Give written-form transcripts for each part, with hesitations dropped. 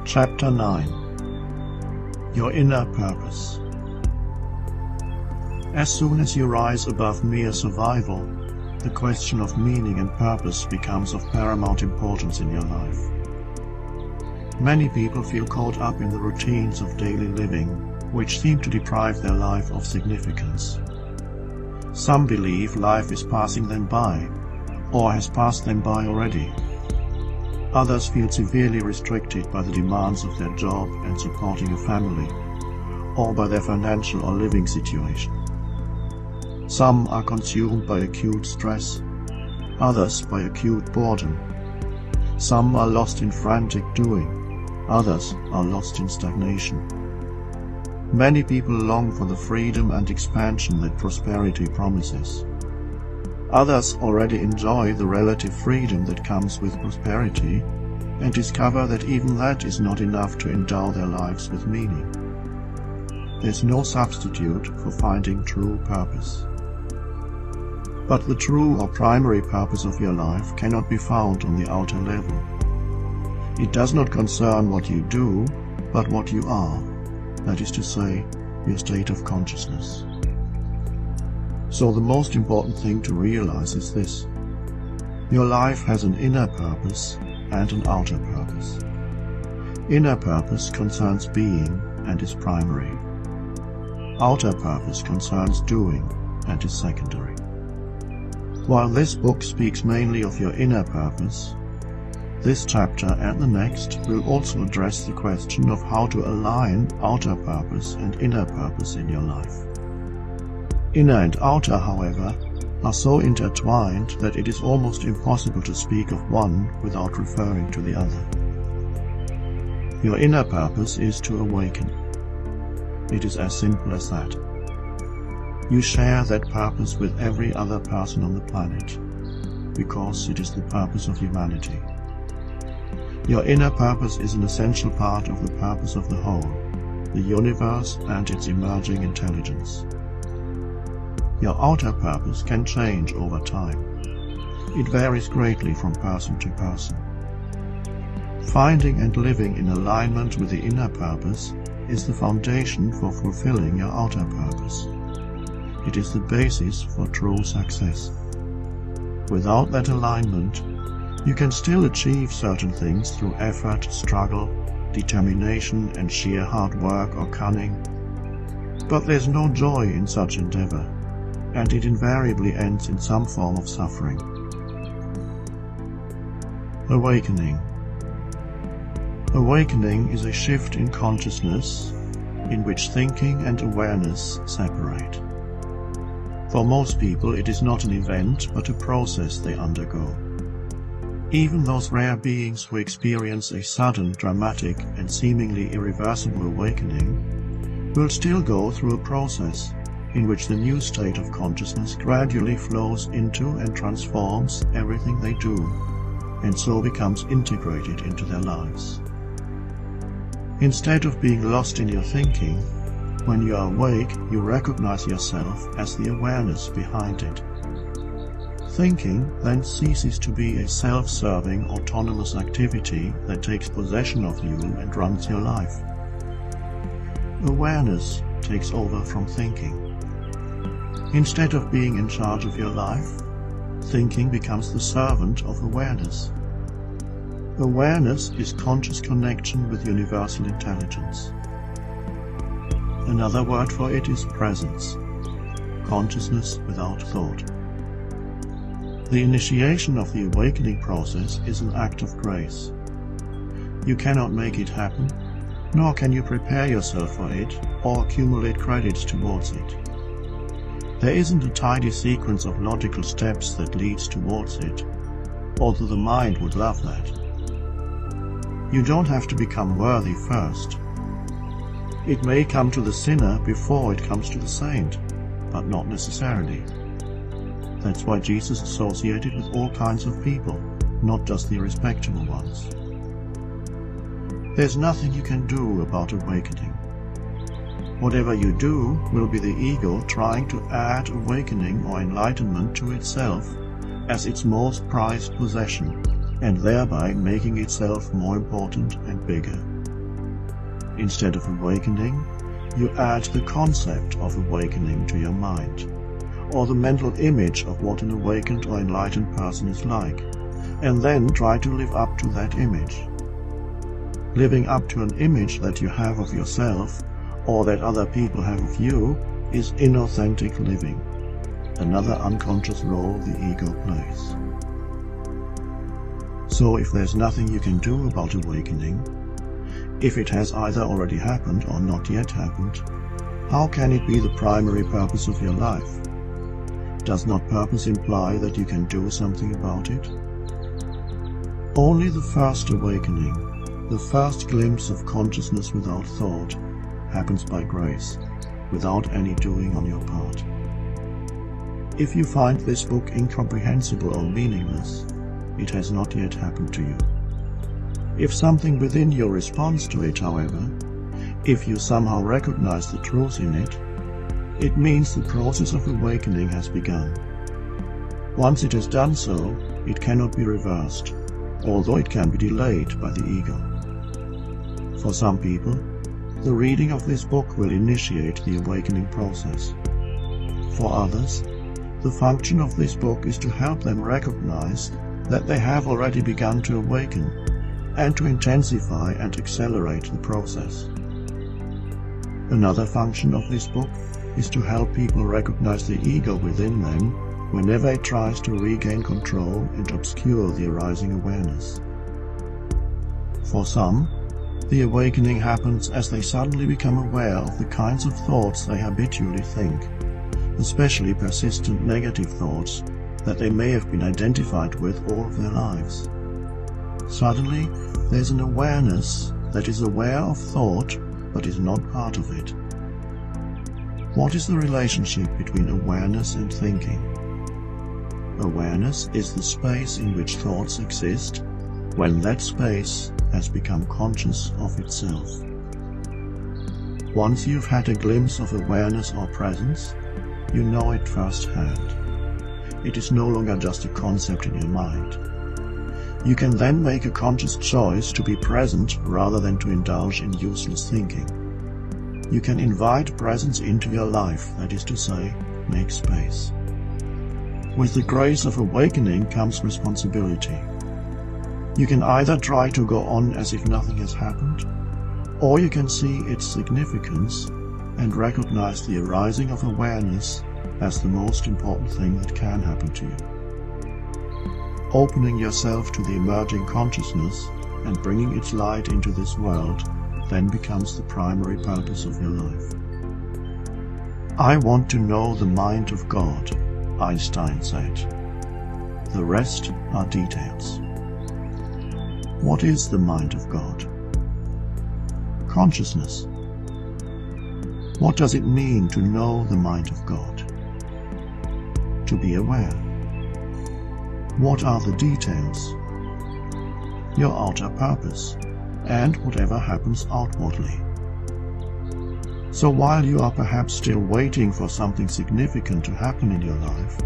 Chapter 9. Your Inner Purpose. As soon as you rise above mere survival, the question of meaning and purpose becomes of paramount importance in your life. Many people feel caught up in the routines of daily living, which seem to deprive their life of significance. Some believe life is passing them by, or has passed them by already. Others feel severely restricted by the demands of their job and supporting a family, or by their financial or living situation. Some are consumed by acute stress, others by acute boredom. Some are lost in frantic doing, others are lost in stagnation. Many people long for the freedom and expansion that prosperity promises. Others already enjoy the relative freedom that comes with prosperity and discover that even that is not enough to endow their lives with meaning. There's no substitute for finding true purpose. But the true or primary purpose of your life cannot be found on the outer level. It does not concern what you do, but what you are, that is to say, your state of consciousness. So the most important thing to realize is this: your life has an inner purpose and an outer purpose. Inner purpose concerns being and is primary. Outer purpose concerns doing and is secondary. While this book speaks mainly of your inner purpose, this chapter and the next will also address the question of how to align outer purpose and inner purpose in your life. Inner and outer, however, are so intertwined that it is almost impossible to speak of one without referring to the other. Your inner purpose is to awaken. It is as simple as that. You share that purpose with every other person on the planet, because it is the purpose of humanity. Your inner purpose is an essential part of the purpose of the whole, the universe and its emerging intelligence. Your outer purpose can change over time. It varies greatly from person to person. Finding and living in alignment with the inner purpose is the foundation for fulfilling your outer purpose. It is the basis for true success. Without that alignment, you can still achieve certain things through effort, struggle, determination, and sheer hard work or cunning. But there's no joy in such endeavor, and it invariably ends in some form of suffering. Awakening. Awakening is a shift in consciousness in which thinking and awareness separate. For most people, it is not an event, but a process they undergo. Even those rare beings who experience a sudden, dramatic, and seemingly irreversible awakening will still go through a process in which the new state of consciousness gradually flows into and transforms everything they do, and so becomes integrated into their lives. Instead of being lost in your thinking, when you are awake, you recognize yourself as the awareness behind it. Thinking then ceases to be a self-serving, autonomous activity that takes possession of you and runs your life. Awareness takes over from thinking. Instead of being in charge of your life, thinking becomes the servant of awareness. Awareness is conscious connection with universal intelligence. Another word for it is presence, consciousness without thought. The initiation of the awakening process is an act of grace. You cannot make it happen, nor can you prepare yourself for it or accumulate credits towards it. There isn't a tidy sequence of logical steps that leads towards it, although the mind would love that. You don't have to become worthy first. It may come to the sinner before it comes to the saint, but not necessarily. That's why Jesus associated with all kinds of people, not just the respectable ones. There's nothing you can do about awakening. Whatever you do will be the ego trying to add awakening or enlightenment to itself as its most prized possession, and thereby making itself more important and bigger. Instead of awakening, you add the concept of awakening to your mind, or the mental image of what an awakened or enlightened person is like, and then try to live up to that image. Living up to an image that you have of yourself, or that other people have of you, is inauthentic living, another unconscious role the ego plays. So if there's nothing you can do about awakening, if it has either already happened or not yet happened, how can it be the primary purpose of your life? Does not purpose imply that you can do something about it? Only the first awakening, the first glimpse of consciousness without thought, happens by grace, without any doing on your part. If you find this book incomprehensible or meaningless, it has not yet happened to you. If something within you responds to it, however, if you somehow recognize the truth in it, it means the process of awakening has begun. Once it has done so, it cannot be reversed, although it can be delayed by the ego. For some people, the reading of this book will initiate the awakening process. For others, the function of this book is to help them recognize that they have already begun to awaken, and to intensify and accelerate the process. Another function of this book is to help people recognize the ego within them whenever it tries to regain control and obscure the arising awareness. For some, the awakening happens as they suddenly become aware of the kinds of thoughts they habitually think, especially persistent negative thoughts that they may have been identified with all of their lives. Suddenly, there's an awareness that is aware of thought but is not part of it. What is the relationship between awareness and thinking? Awareness is the space in which thoughts exist when that space has become conscious of itself. Once you've had a glimpse of awareness or presence, you know it firsthand. It is no longer just a concept in your mind. You can then make a conscious choice to be present rather than to indulge in useless thinking. You can invite presence into your life, that is to say, make space. With the grace of awakening comes responsibility. You can either try to go on as if nothing has happened, or you can see its significance and recognize the arising of awareness as the most important thing that can happen to you. Opening yourself to the emerging consciousness and bringing its light into this world then becomes the primary purpose of your life. I want to know the mind of God, Einstein said. The rest are details. What is the mind of God? Consciousness. What does it mean to know the mind of God? To be aware. What are the details? Your outer purpose, and whatever happens outwardly. So while you are perhaps still waiting for something significant to happen in your life,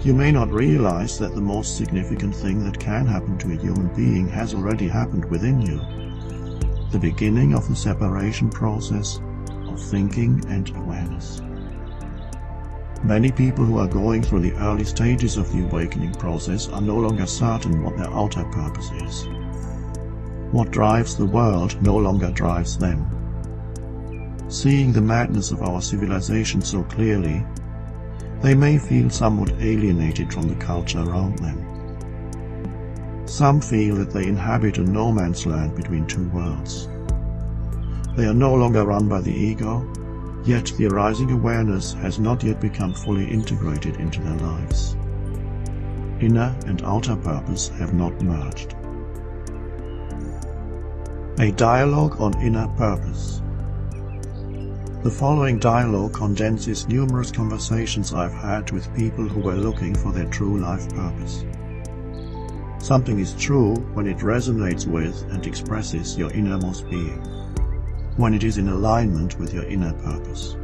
you may not realize that the most significant thing that can happen to a human being has already happened within you, the beginning of the separation process of thinking and awareness. Many people who are going through the early stages of the awakening process are no longer certain what their outer purpose is. What drives the world no longer drives them. Seeing the madness of our civilization so clearly, they may feel somewhat alienated from the culture around them. Some feel that they inhabit a no man's land between two worlds. They are no longer run by the ego, yet the arising awareness has not yet become fully integrated into their lives. Inner and outer purpose have not merged. A dialogue on inner purpose. The following dialogue condenses numerous conversations I've had with people who were looking for their true life purpose. Something is true when it resonates with and expresses your innermost being, when it is in alignment with your inner purpose.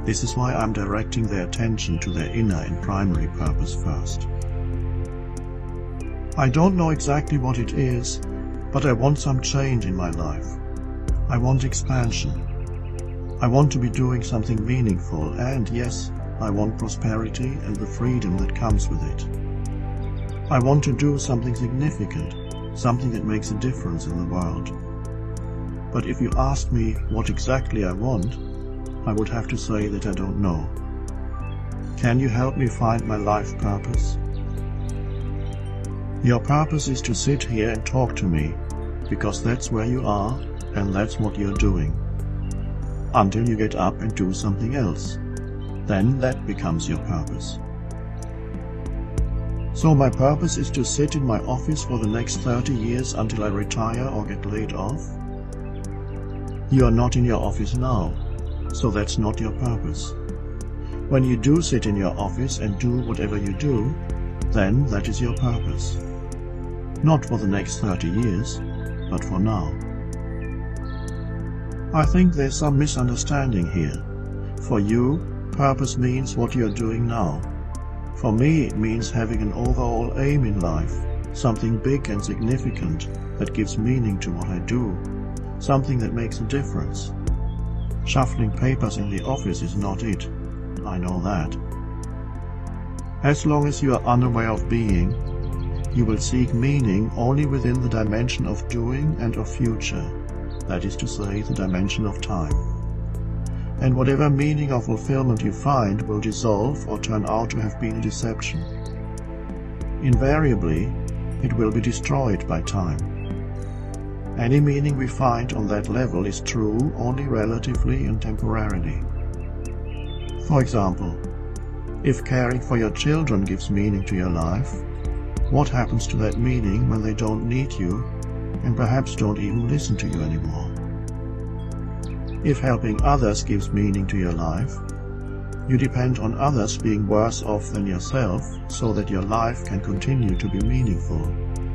This is why I'm directing their attention to their inner and primary purpose first. I don't know exactly what it is, but I want some change in my life. I want expansion. I want to be doing something meaningful, and yes, I want prosperity and the freedom that comes with it. I want to do something significant, something that makes a difference in the world. But if you ask me what exactly I want, I would have to say that I don't know. Can you help me find my life purpose? Your purpose is to sit here and talk to me, because that's where you are and that's what you're doing. Until you get up and do something else. Then that becomes your purpose. So my purpose is to sit in my office for the next 30 years until I retire or get laid off? You are not in your office now, so that's not your purpose. When you do sit in your office and do whatever you do, then that is your purpose. Not for the next 30 years, but for now. I think there's some misunderstanding here. For you, purpose means what you're doing now. For me, it means having an overall aim in life, something big and significant that gives meaning to what I do, something that makes a difference. Shuffling papers in the office is not it. I know that. As long as you are unaware of being, you will seek meaning only within the dimension of doing and of future, that is to say, the dimension of time. And whatever meaning or fulfillment you find will dissolve or turn out to have been a deception. Invariably, it will be destroyed by time. Any meaning we find on that level is true only relatively and temporarily. For example, if caring for your children gives meaning to your life, what happens to that meaning when they don't need you and perhaps don't even listen to you anymore? If helping others gives meaning to your life, you depend on others being worse off than yourself so that your life can continue to be meaningful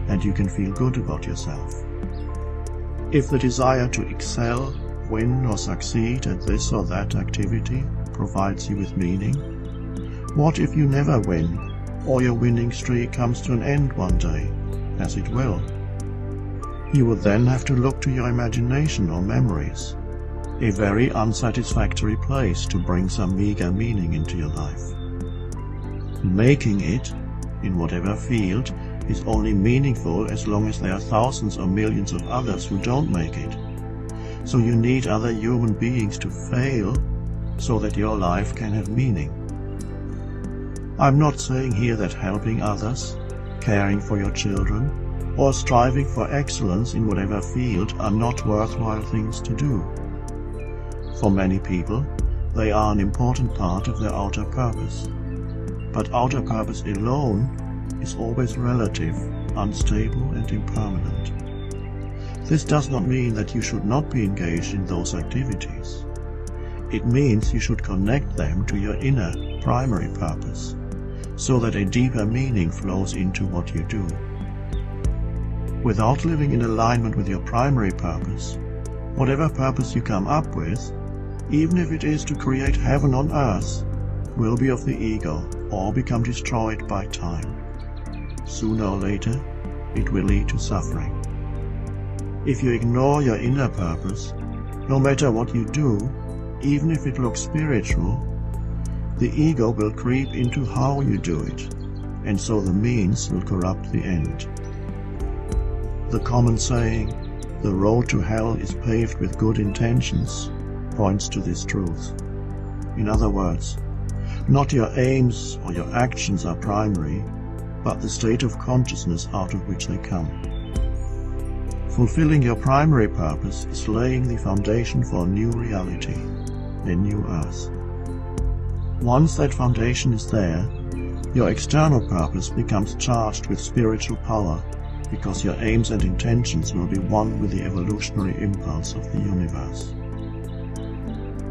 and you can feel good about yourself. If the desire to excel, win or succeed at this or that activity provides you with meaning, what if you never win or your winning streak comes to an end one day, as it will? You would then have to look to your imagination or memories, a very unsatisfactory place to bring some meager meaning into your life. Making it, in whatever field, is only meaningful as long as there are thousands or millions of others who don't make it. So you need other human beings to fail so that your life can have meaning. I'm not saying here that helping others, caring for your children, or striving for excellence in whatever field are not worthwhile things to do. For many people, they are an important part of their outer purpose. But outer purpose alone is always relative, unstable and impermanent. This does not mean that you should not be engaged in those activities. It means you should connect them to your inner, primary purpose, so that a deeper meaning flows into what you do. Without living in alignment with your primary purpose, whatever purpose you come up with, even if it is to create heaven on earth, will be of the ego or become destroyed by time. Sooner or later, it will lead to suffering. If you ignore your inner purpose, no matter what you do, even if it looks spiritual, the ego will creep into how you do it, and so the means will corrupt the end. The common saying, "The road to hell is paved with good intentions," points to this truth. In other words, not your aims or your actions are primary, but the state of consciousness out of which they come. Fulfilling your primary purpose is laying the foundation for a new reality, a new earth. Once that foundation is there, your external purpose becomes charged with spiritual power, because your aims and intentions will be one with the evolutionary impulse of the universe.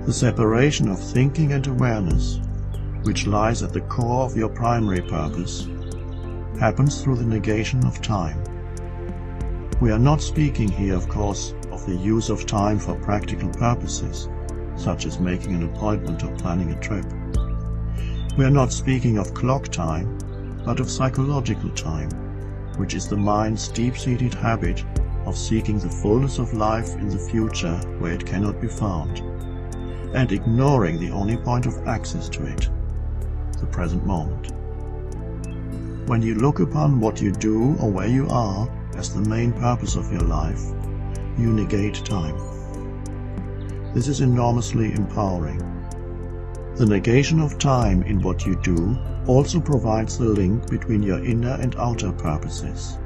The separation of thinking and awareness, which lies at the core of your primary purpose, happens through the negation of time. We are not speaking here, of course, of the use of time for practical purposes, such as making an appointment or planning a trip. We are not speaking of clock time, but of psychological time, which is the mind's deep-seated habit of seeking the fullness of life in the future where it cannot be found, and ignoring the only point of access to it, the present moment. When you look upon what you do or where you are as the main purpose of your life, you negate time. This is enormously empowering. The negation of time in what you do also provides the link between your inner and outer purposes,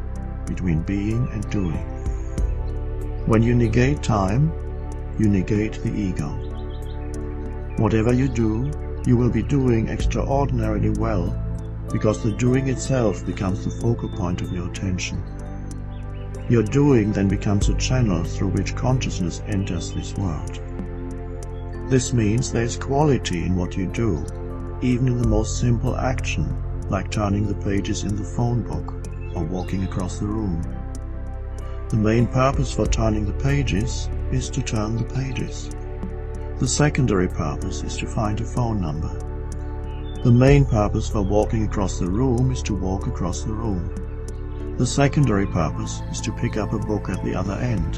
between being and doing. When you negate time, you negate the ego. Whatever you do, you will be doing extraordinarily well, because the doing itself becomes the focal point of your attention. Your doing then becomes a channel through which consciousness enters this world. This means there is quality in what you do, even in the most simple action, like turning the pages in the phone book or walking across the room. The main purpose for turning the pages is to turn the pages. The secondary purpose is to find a phone number. The main purpose for walking across the room is to walk across the room. The secondary purpose is to pick up a book at the other end,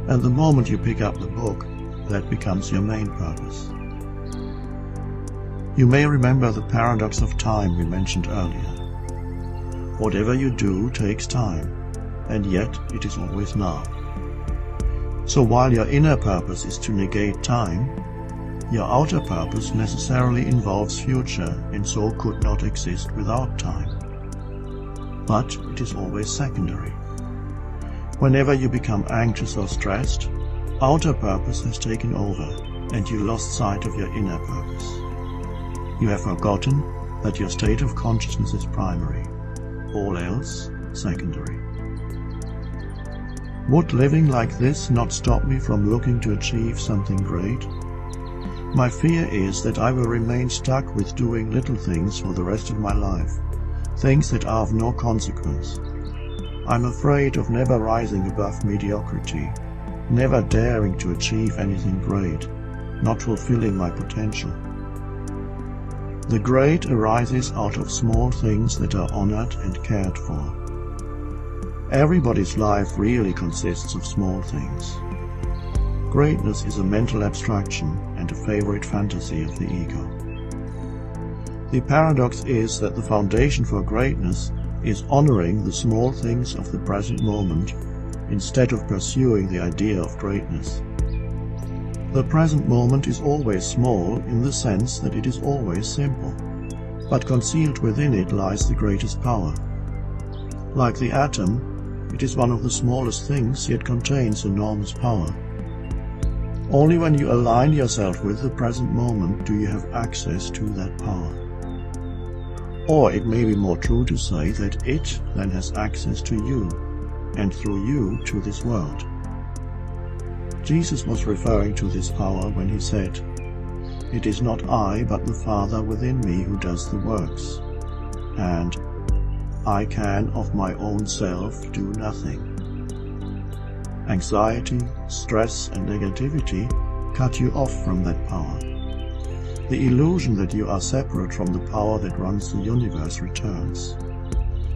and the moment you pick up the book, that becomes your main purpose. You may remember the paradox of time we mentioned earlier. Whatever you do takes time, and yet it is always now. So while your inner purpose is to negate time, your outer purpose necessarily involves future and so could not exist without time. But it is always secondary. Whenever you become anxious or stressed, outer purpose has taken over and you lost sight of your inner purpose. You have forgotten that your state of consciousness is primary, all else secondary. Would living like this not stop me from looking to achieve something great? My fear is that I will remain stuck with doing little things for the rest of my life, things that are of no consequence. I'm afraid of never rising above mediocrity, never daring to achieve anything great, not fulfilling my potential. The great arises out of small things that are honored and cared for. Everybody's life really consists of small things. Greatness is a mental abstraction and a favorite fantasy of the ego. The paradox is that the foundation for greatness is honoring the small things of the present moment instead of pursuing the idea of greatness. The present moment is always small in the sense that it is always simple, but concealed within it lies the greatest power. Like the atom, it is one of the smallest things, yet contains enormous power. Only when you align yourself with the present moment do you have access to that power. Or it may be more true to say that it then has access to you, and through you to this world. Jesus was referring to this power when he said, "It is not I, but the Father within me who does the works," and "I can of my own self do nothing." Anxiety, stress, and negativity cut you off from that power. The illusion that you are separate from the power that runs the universe returns.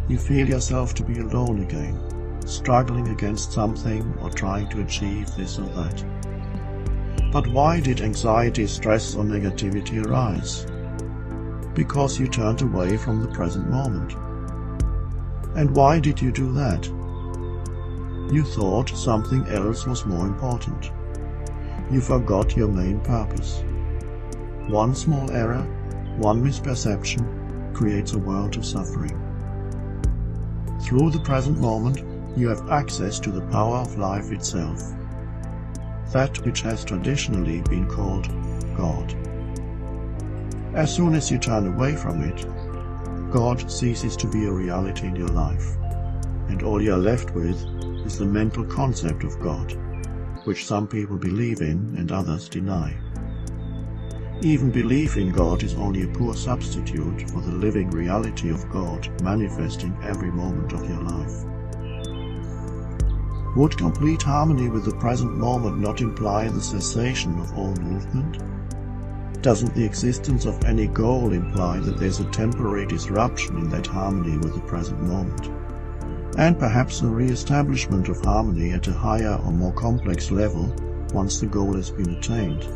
You feel yourself to be alone again, struggling against something or trying to achieve this or that. But why did anxiety, stress, or negativity arise? Because you turned away from the present moment. And why did you do that? You thought something else was more important. You forgot your main purpose. One small error, one misperception, creates a world of suffering. Through the present moment, you have access to the power of life itself, that which has traditionally been called God. As soon as you turn away from it, God ceases to be a reality in your life, and all you are left with is the mental concept of God, which some people believe in and others deny. Even belief in God is only a poor substitute for the living reality of God manifesting every moment of your life. Would complete harmony with the present moment not imply the cessation of all movement? Doesn't the existence of any goal imply that there's a temporary disruption in that harmony with the present moment? and perhaps the re-establishment of harmony at a higher or more complex level once the goal has been attained.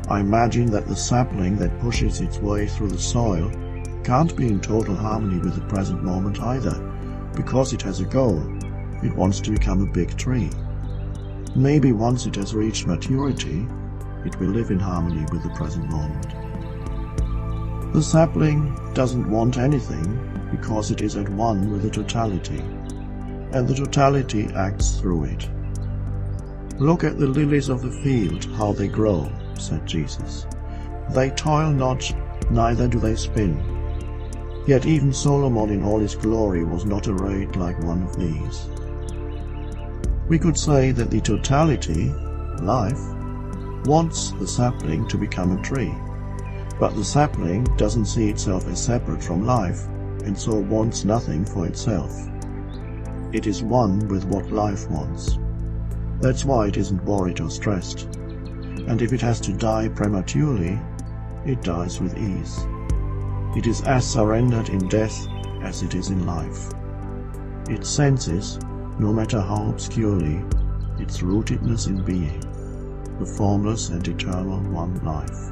I imagine that the sapling that pushes its way through the soil can't be in total harmony with the present moment either, because it has a goal. It wants to become a big tree. Maybe once it has reached maturity, it will live in harmony with the present moment. The sapling doesn't want anything because it is at one with the totality, and the totality acts through it. "Look at the lilies of the field, how they grow," said Jesus. "They toil not, neither do they spin. Yet even Solomon in all his glory was not arrayed like one of these." We could say that the totality, life, wants the sapling to become a tree, but the sapling doesn't see itself as separate from life, and so wants nothing for itself. It is one with what life wants. That's why it isn't worried or stressed, and if it has to die prematurely, it dies with ease. It is as surrendered in death as it is in life. It senses, no matter how obscurely, its rootedness in being, the formless and eternal one life.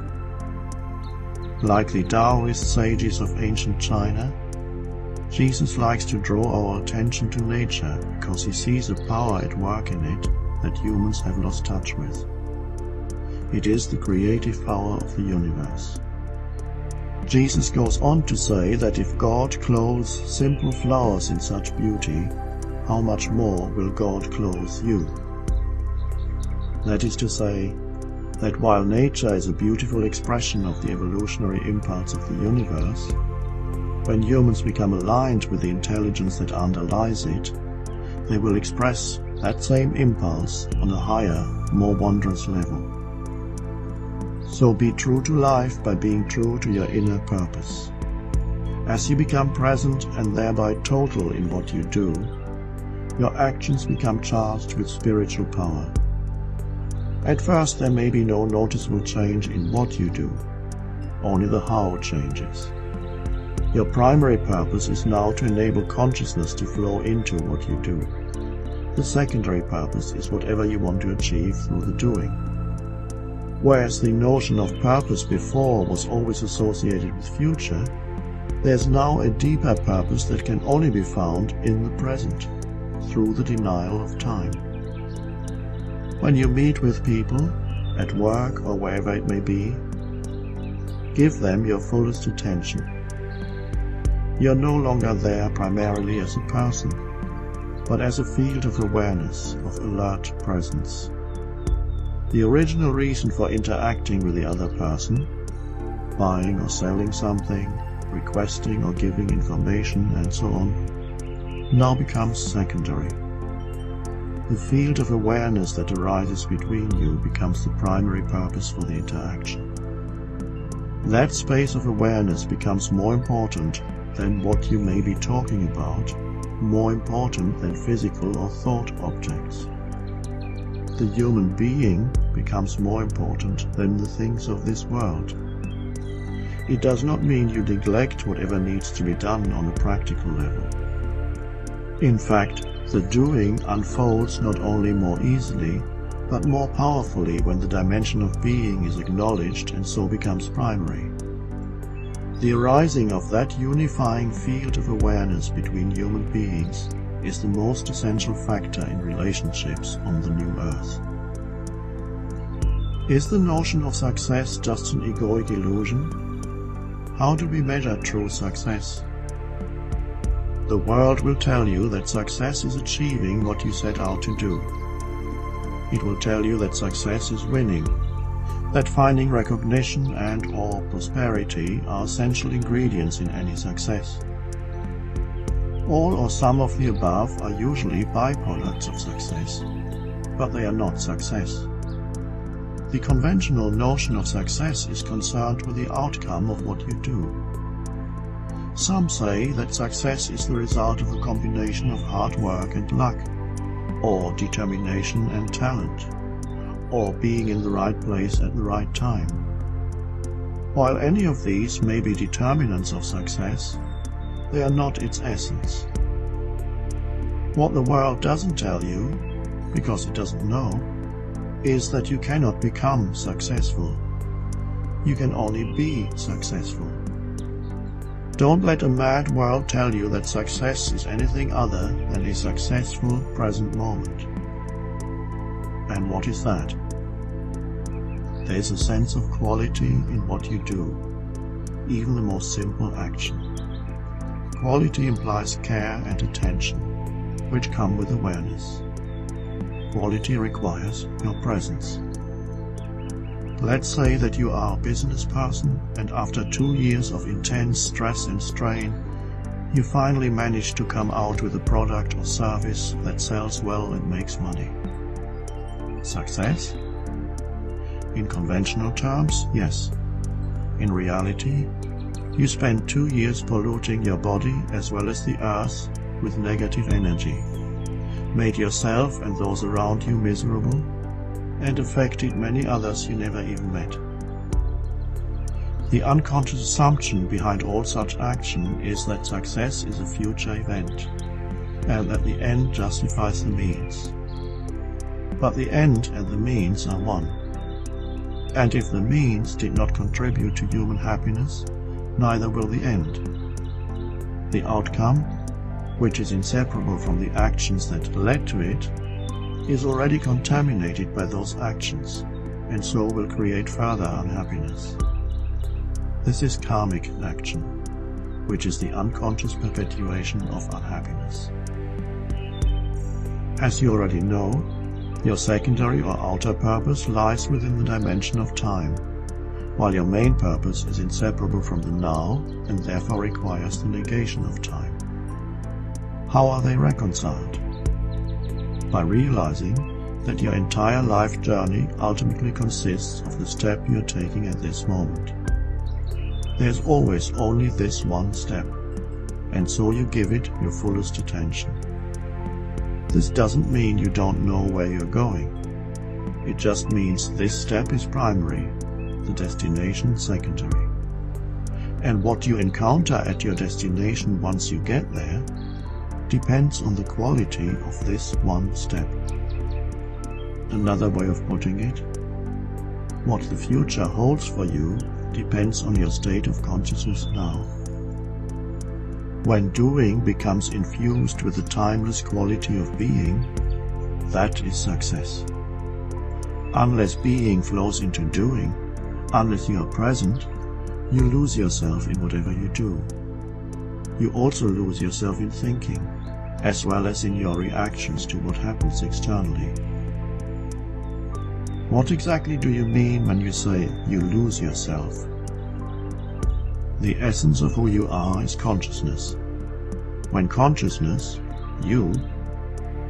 Like the Taoist sages of ancient China, Jesus likes to draw our attention to nature because he sees a power at work in it that humans have lost touch with. It is the creative power of the universe. Jesus goes on to say that if God clothes simple flowers in such beauty, how much more will God clothe you? That is to say, that while nature is a beautiful expression of the evolutionary impulse of the universe, when humans become aligned with the intelligence that underlies it, they will express that same impulse on a higher, more wondrous level. So be true to life by being true to your inner purpose. As you become present and thereby total in what you do, your actions become charged with spiritual power. At first there may be no noticeable change in what you do, only the how changes. Your primary purpose is now to enable consciousness to flow into what you do. The secondary purpose is whatever you want to achieve through the doing. Whereas the notion of purpose before was always associated with future, there's now a deeper purpose that can only be found in the present, through the denial of time. When you meet with people, at work or wherever it may be, give them your fullest attention. You're no longer there primarily as a person, but as a field of awareness, of alert presence. The original reason for interacting with the other person, buying or selling something, requesting or giving information, and so on, now becomes secondary. The field of awareness that arises between you becomes the primary purpose for the interaction. That space of awareness becomes more important than what you may be talking about, more important than physical or thought objects. The human being becomes more important than the things of this world. It does not mean you neglect whatever needs to be done on a practical level. In fact, the doing unfolds not only more easily, but more powerfully when the dimension of being is acknowledged and so becomes primary. The arising of that unifying field of awareness between human beings is the most essential factor in relationships on the new earth. Is the notion of success just an egoic illusion? How do we measure true success? The world will tell you that success is achieving what you set out to do. It will tell you that success is winning, that finding recognition and/or prosperity are essential ingredients in any success. All or some of the above are usually byproducts of success, but they are not success. The conventional notion of success is concerned with the outcome of what you do. Some say that success is the result of a combination of hard work and luck, or determination and talent, or being in the right place at the right time. While any of these may be determinants of success, they are not its essence. What the world doesn't tell you, because it doesn't know, is that you cannot become successful. You can only be successful. Don't let a mad world tell you that success is anything other than a successful present moment. And what is that? There is a sense of quality in what you do, even the most simple action. Quality implies care and attention, which come with awareness. Quality requires your presence. Let's say that you are a business person, and after 2 years of intense stress and strain, you finally manage to come out with a product or service that sells well and makes money. Success? In conventional terms, yes. In reality, you spent 2 years polluting your body as well as the earth with negative energy, made yourself and those around you miserable, and affected many others you never even met. The unconscious assumption behind all such action is that success is a future event, and that the end justifies the means. But the end and the means are one. And if the means did not contribute to human happiness, neither will the end. The outcome, which is inseparable from the actions that led to it, is already contaminated by those actions, and so will create further unhappiness. This is karmic action, which is the unconscious perpetuation of unhappiness. As you already know, your secondary or outer purpose lies within the dimension of time, while your main purpose is inseparable from the now and therefore requires the negation of time. How are they reconciled? By realizing that your entire life journey ultimately consists of the step you are taking at this moment. There is always only this one step, and so you give it your fullest attention. This doesn't mean you don't know where you're going. It just means this step is primary, the destination secondary. And what you encounter at your destination once you get there depends on the quality of this one step. Another way of putting it, what the future holds for you depends on your state of consciousness now. When doing becomes infused with the timeless quality of being, that is success. Unless being flows into doing, unless you are present, you lose yourself in whatever you do. You also lose yourself in thinking, as well as in your reactions to what happens externally. What exactly do you mean when you say you lose yourself? The essence of who you are is consciousness. When consciousness, you,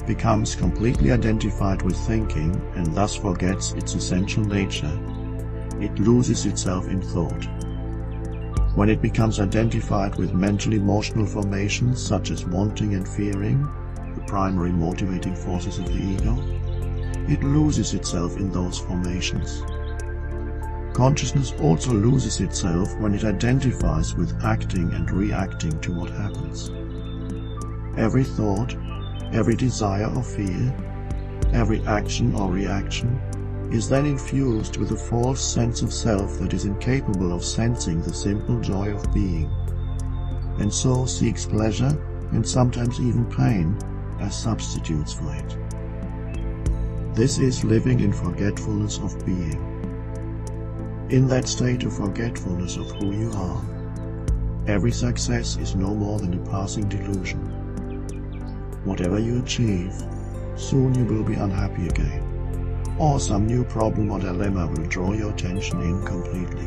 becomes completely identified with thinking and thus forgets its essential nature, it loses itself in thought. When it becomes identified with mental-emotional formations such as wanting and fearing, the primary motivating forces of the ego, it loses itself in those formations. Consciousness also loses itself when it identifies with acting and reacting to what happens. Every thought, every desire or fear, every action or reaction is then infused with a false sense of self that is incapable of sensing the simple joy of being, and so seeks pleasure and sometimes even pain as substitutes for it. This is living in forgetfulness of being. In that state of forgetfulness of who you are, every success is no more than a passing delusion. Whatever you achieve, soon you will be unhappy again, or some new problem or dilemma will draw your attention in completely.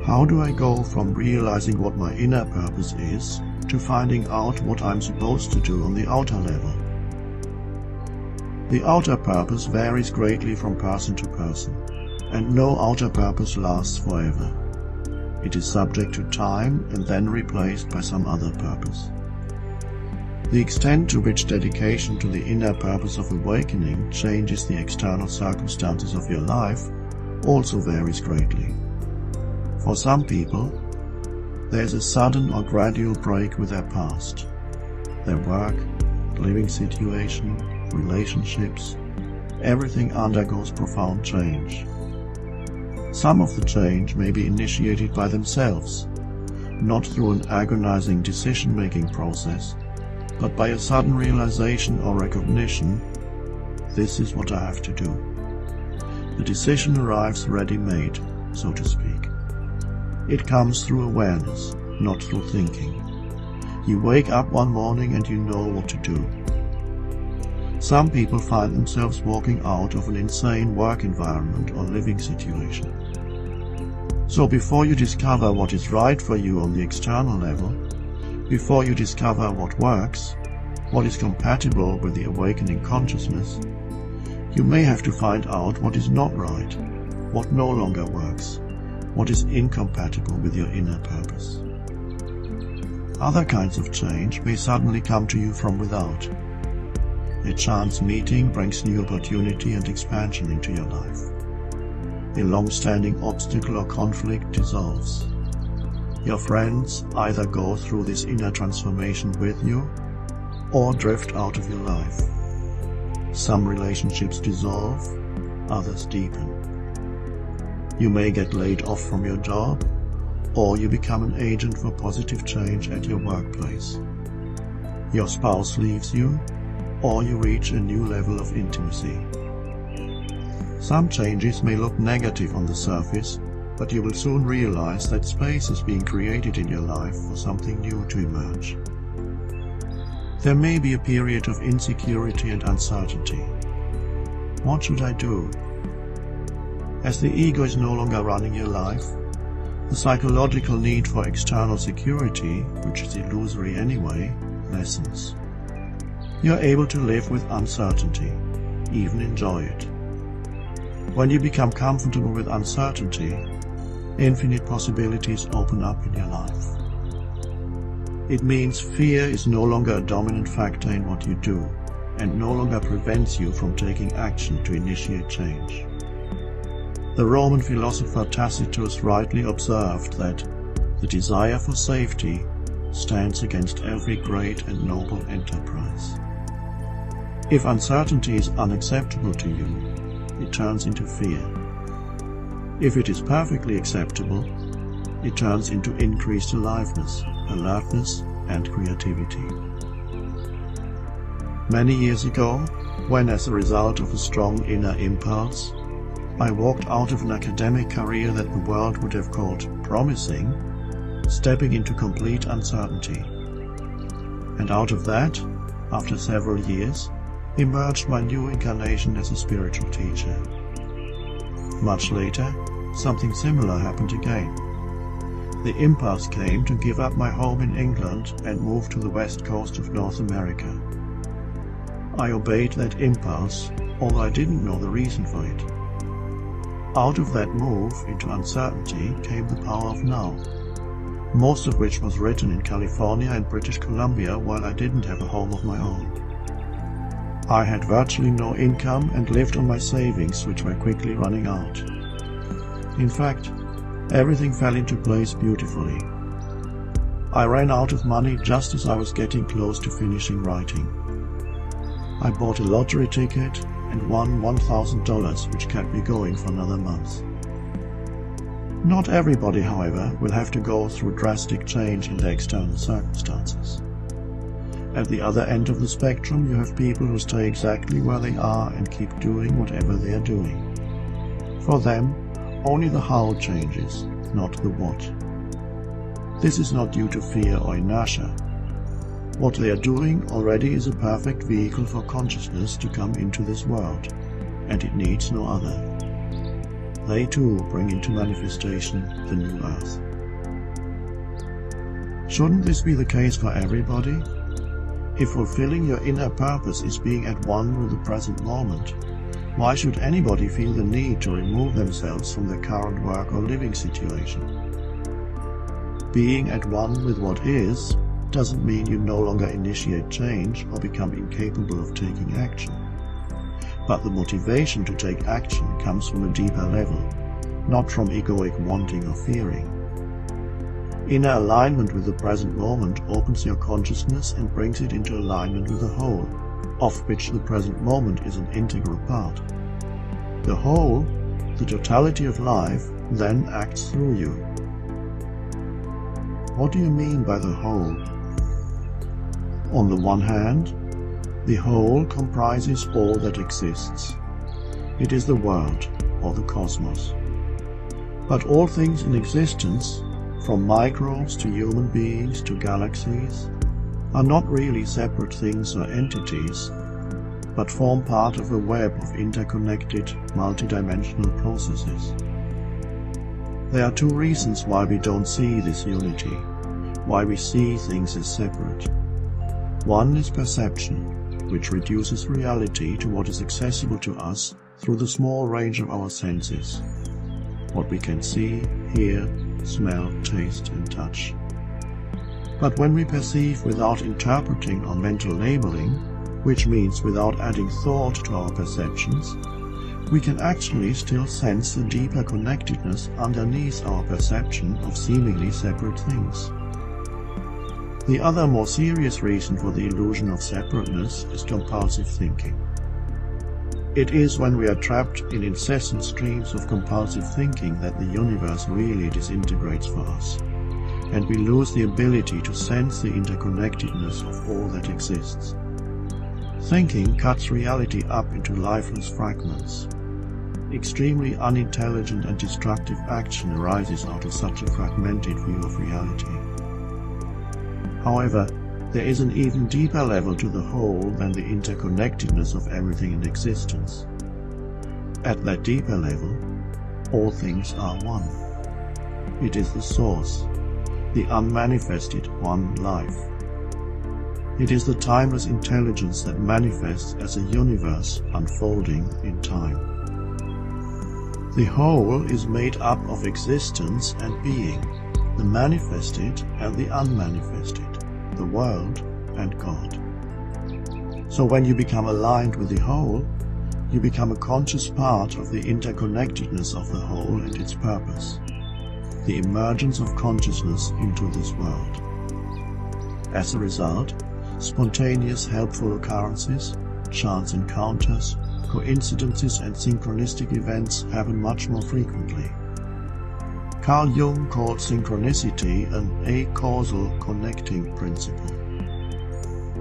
How do I go from realizing what my inner purpose is to finding out what I'm supposed to do on the outer level? The outer purpose varies greatly from person to person, and no outer purpose lasts forever. It is subject to time and then replaced by some other purpose. The extent to which dedication to the inner purpose of awakening changes the external circumstances of your life also varies greatly. For some people, there is a sudden or gradual break with their past. Their work, living situation, relationships, everything undergoes profound change. Some of the change may be initiated by themselves, not through an agonizing decision-making process, but by a sudden realization or recognition, this is what I have to do. The decision arrives ready-made, so to speak. It comes through awareness, not through thinking. You wake up one morning and you know what to do. Some people find themselves walking out of an insane work environment or living situation. So before you discover what is right for you on the external level, before you discover what works, what is compatible with the awakening consciousness, you may have to find out what is not right, what no longer works, what is incompatible with your inner purpose. Other kinds of change may suddenly come to you from without. A chance meeting brings new opportunity and expansion into your life. A long-standing obstacle or conflict dissolves. Your friends either go through this inner transformation with you or drift out of your life. Some relationships dissolve, others deepen. You may get laid off from your job, or you become an agent for positive change at your workplace. Your spouse leaves you, or you reach a new level of intimacy. Some changes may look negative on the surface, but you will soon realize that space is being created in your life for something new to emerge. There may be a period of insecurity and uncertainty. What should I do? As the ego is no longer running your life, the psychological need for external security, which is illusory anyway, lessens. You are able to live with uncertainty, even enjoy it. When you become comfortable with uncertainty, infinite possibilities open up in your life. It means fear is no longer a dominant factor in what you do, and no longer prevents you from taking action to initiate change. The Roman philosopher Tacitus rightly observed that the desire for safety stands against every great and noble enterprise. If uncertainty is unacceptable to you, it turns into fear. If it is perfectly acceptable, it turns into increased aliveness, alertness, and creativity. Many years ago, when as a result of a strong inner impulse, I walked out of an academic career that the world would have called promising, stepping into complete uncertainty. And out of that, after several years, emerged my new incarnation as a spiritual teacher. Much later, something similar happened again. The impulse came to give up my home in England and move to the west coast of North America. I obeyed that impulse, although I didn't know the reason for it. Out of that move into uncertainty came the power of now, most of which was written in California and British Columbia while I didn't have a home of my own. I had virtually no income and lived on my savings, which were quickly running out. In fact, everything fell into place beautifully. I ran out of money just as I was getting close to finishing writing. I bought a lottery ticket and won $1,000, which kept me going for another month. Not everybody, however, will have to go through drastic change in their external circumstances. At the other end of the spectrum, you have people who stay exactly where they are and keep doing whatever they are doing. For them, only the how changes, not the what. This is not due to fear or inertia. What they are doing already is a perfect vehicle for consciousness to come into this world, and it needs no other. They too bring into manifestation the new earth. Shouldn't this be the case for everybody? If fulfilling your inner purpose is being at one with the present moment, why should anybody feel the need to remove themselves from their current work or living situation? Being at one with what is doesn't mean you no longer initiate change or become incapable of taking action. But the motivation to take action comes from a deeper level, not from egoic wanting or fearing. Inner alignment with the present moment opens your consciousness and brings it into alignment with the whole, of which the present moment is an integral part. The whole, the totality of life, then acts through you. What do you mean by the whole? On the one hand, the whole comprises all that exists. It is the world, or the cosmos. But all things in existence, from microbes to human beings to galaxies, are not really separate things or entities, but form part of a web of interconnected, multidimensional processes. There are two reasons why we don't see this unity, why we see things as separate. One is perception, which reduces reality to what is accessible to us through the small range of our senses, what we can see, hear, smell, taste, and touch. But when we perceive without interpreting or mental labeling, which means without adding thought to our perceptions, we can actually still sense the deeper connectedness underneath our perception of seemingly separate things. The other more serious reason for the illusion of separateness is compulsive thinking. It is when we are trapped in incessant streams of compulsive thinking that the universe really disintegrates for us, and we lose the ability to sense the interconnectedness of all that exists. Thinking cuts reality up into lifeless fragments. Extremely unintelligent and destructive action arises out of such a fragmented view of reality. However, there is an even deeper level to the whole than the interconnectedness of everything in existence. At that deeper level, all things are one. It is the source, the unmanifested one life. It is the timeless intelligence that manifests as a universe unfolding in time. The whole is made up of existence and being, the manifested and the unmanifested, the world and God. So when you become aligned with the whole, you become a conscious part of the interconnectedness of the whole and its purpose, the emergence of consciousness into this world. As a result, spontaneous helpful occurrences, chance encounters, coincidences and synchronistic events happen much more frequently. Carl Jung called synchronicity an acausal connecting principle.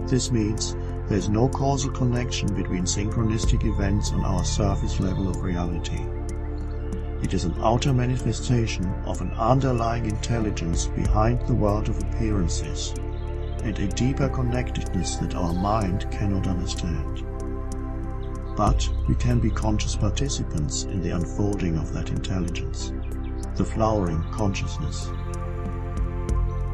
This means there is no causal connection between synchronistic events on our surface level of reality. It is an outer manifestation of an underlying intelligence behind the world of appearances, and a deeper connectedness that our mind cannot understand. But we can be conscious participants in the unfolding of that intelligence, the flowering consciousness.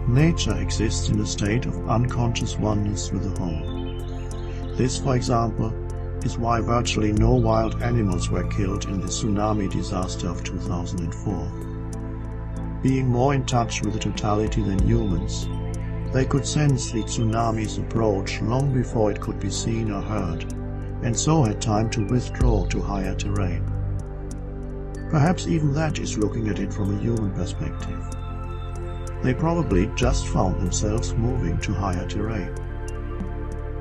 Nature exists in a state of unconscious oneness with the whole. This, for example, is why virtually no wild animals were killed in the tsunami disaster of 2004. Being more in touch with the totality than humans, they could sense the tsunami's approach long before it could be seen or heard, and so had time to withdraw to higher terrain. Perhaps even that is looking at it from a human perspective. They probably just found themselves moving to higher terrain.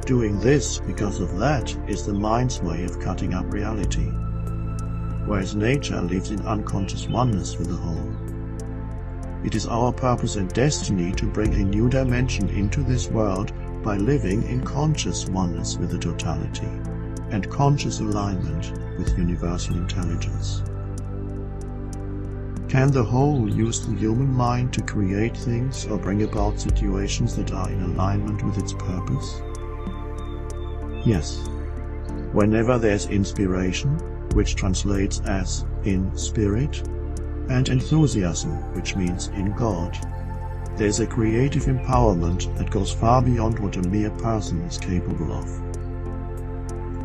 Doing this because of that is the mind's way of cutting up reality, whereas nature lives in unconscious oneness with the whole. It is our purpose and destiny to bring a new dimension into this world by living in conscious oneness with the totality and conscious alignment with universal intelligence. Can the whole use the human mind to create things or bring about situations that are in alignment with its purpose? Yes. Whenever there is inspiration, which translates as in spirit, and enthusiasm, which means in God, there is a creative empowerment that goes far beyond what a mere person is capable of.